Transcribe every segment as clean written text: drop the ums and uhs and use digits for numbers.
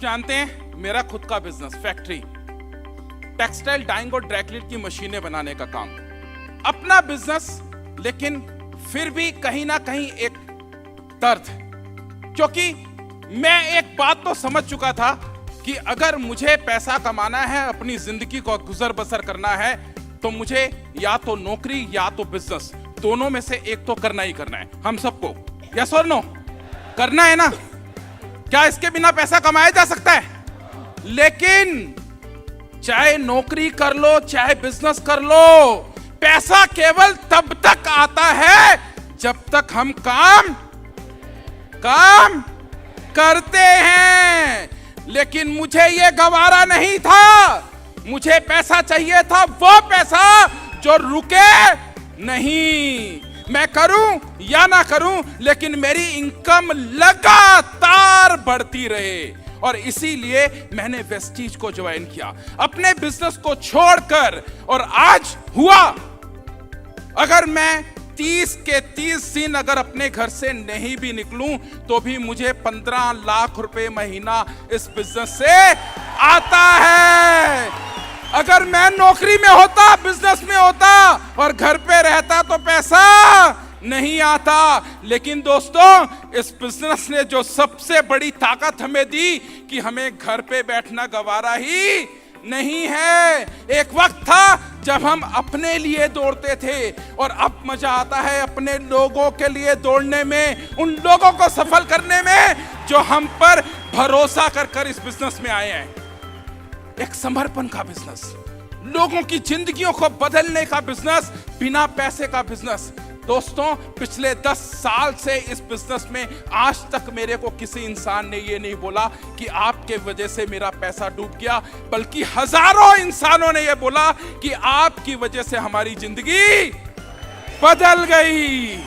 जानते हैं मेरा खुद का बिजनेस फैक्ट्री, टेक्सटाइल डाइंग और ड्राई क्लीन की मशीनें बनाने का काम, अपना बिजनेस। लेकिन फिर भी कहीं ना कहीं एक दर्द, क्योंकि मैं एक बात तो समझ चुका था कि अगर मुझे पैसा कमाना है, अपनी जिंदगी को गुजर बसर करना है, तो मुझे या तो नौकरी या तो बिजनेस, दोनों में से एक तो करना ही करना है। हम सबको यस और नो करना है ना? क्या इसके बिना पैसा कमाया जा सकता है? लेकिन चाहे नौकरी कर लो चाहे बिजनेस कर लो, पैसा केवल तब तक आता है जब तक हम काम करते हैं। लेकिन मुझे यह गवारा नहीं था, मुझे पैसा चाहिए था, वो पैसा जो रुके नहीं। मैं करूं या ना करूं, लेकिन मेरी इनकम लगातार बढ़ती रहे। और इसीलिए मैंने वेस्टीज को ज्वाइन किया, अपने बिजनेस को छोड़कर। और आज हुआ, अगर मैं 30 के 30 दिन अगर अपने घर से नहीं भी निकलूं, तो भी मुझे 15 लाख रुपए महीना इस बिजनेस से आता है। अगर मैं नौकरी में होता, बिजनेस में होता और घर पे रहता, तो पैसा नहीं आता। लेकिन दोस्तों, इस बिजनेस ने जो सबसे बड़ी ताकत हमें दी कि हमें घर पे बैठना गवारा ही नहीं है। एक वक्त था जब हम अपने लिए दौड़ते थे, और अब मजा आता है अपने लोगों के लिए दौड़ने में, उन लोगों को सफल करने में जो हम पर भरोसा कर इस बिजनेस में आए हैं। एक समर्पण का बिजनेस, लोगों की जिंदगियों को बदलने का बिजनेस, बिना पैसे का बिजनेस। दोस्तों, पिछले 10 साल से इस बिजनेस में आज तक मेरे को किसी इंसान ने ये नहीं बोला कि आपके वजह से मेरा पैसा डूब गया, बल्कि हजारों इंसानों ने ये बोला कि आपकी वजह से हमारी जिंदगी बदल गई।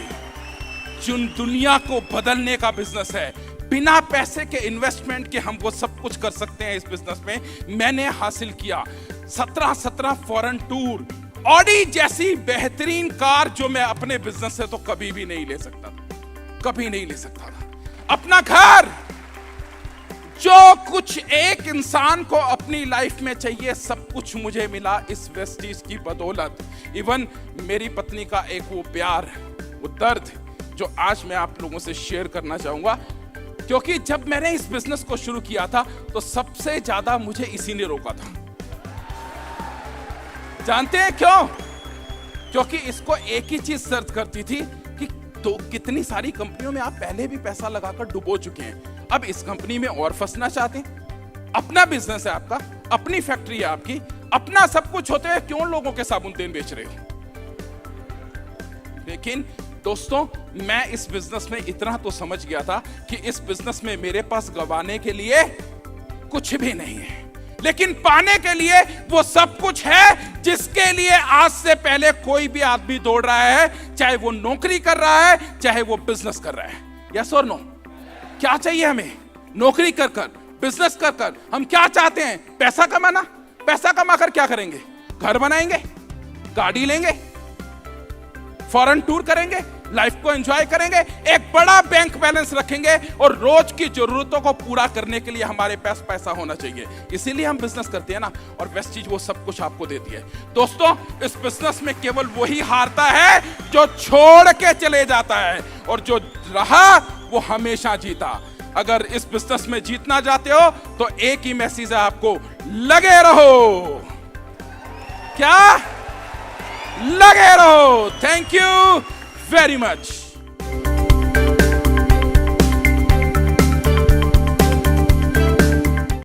जिन दुनिया को बदलने का बिजनेस है, बिना पैसे के इन्वेस्टमेंट के हम वो सब कुछ कर सकते हैं। इस बिजनेस में मैंने हासिल किया 17 फॉरेन टूर, ऑडी जैसी बेहतरीन कार, जो मैं अपने बिजनेस से तो कभी भी नहीं ले सकता था, कभी नहीं ले सकता था। अपना घर, जो कुछ एक इंसान को अपनी लाइफ में चाहिए, सब कुछ मुझे मिला इस वेस्टीज की बदौलत। इवन मेरी पत्नी का एक वो प्यार, वो दर्द, जो आज मैं आप लोगों से शेयर करना चाहूंगा। क्योंकि जब मैंने इस बिजनेस को शुरू किया था, तो सबसे ज्यादा मुझे इसी ने रोका था। जानते हैं क्यों? क्योंकि इसको एक ही चीज सर्च करती थी कि तो कितनी सारी कंपनियों में आप पहले भी पैसा लगाकर डुबो चुके हैं, अब इस कंपनी में और फंसना चाहते हैं। अपना बिजनेस है आपका, अपनी फैक्ट्री है आपकी, अपना सब कुछ होते हुए क्यों लोगों के साबुन तेल बेच रहे हो? लेकिन दोस्तों, मैं इस बिजनेस में इतना तो समझ गया था कि इस बिजनेस में मेरे पास गंवाने के लिए कुछ भी नहीं है, लेकिन पाने के लिए वो सब कुछ है जिसके लिए आज से पहले कोई भी आदमी दौड़ रहा है, चाहे वो नौकरी कर रहा है, चाहे वो बिजनेस कर रहा है। यस और नो? क्या चाहिए हमें? नौकरी कर कर, बिजनेस कर कर हम क्या चाहते हैं? पैसा कमाना। पैसा कमाकर क्या करेंगे? घर बनाएंगे, गाड़ी लेंगे, फॉरेन टूर करेंगे, लाइफ को एंजॉय करेंगे, एक बड़ा बैंक बैलेंस रखेंगे, और रोज की जरूरतों को पूरा करने के लिए हमारे पास पैसा होना चाहिए। इसीलिए हम बिजनेस करते हैं ना, और वेस्टीज वो सब कुछ आपको देती है। दोस्तों, इस बिजनेस में केवल वही हारता है जो छोड़ के चले जाता है, और जो रहा वो हमेशा जीता। अगर इस बिजनेस में जीतना चाहते हो, तो एक ही मैसेज है आपको, लगे रहो। क्या? लगे रहो। Thank you very much.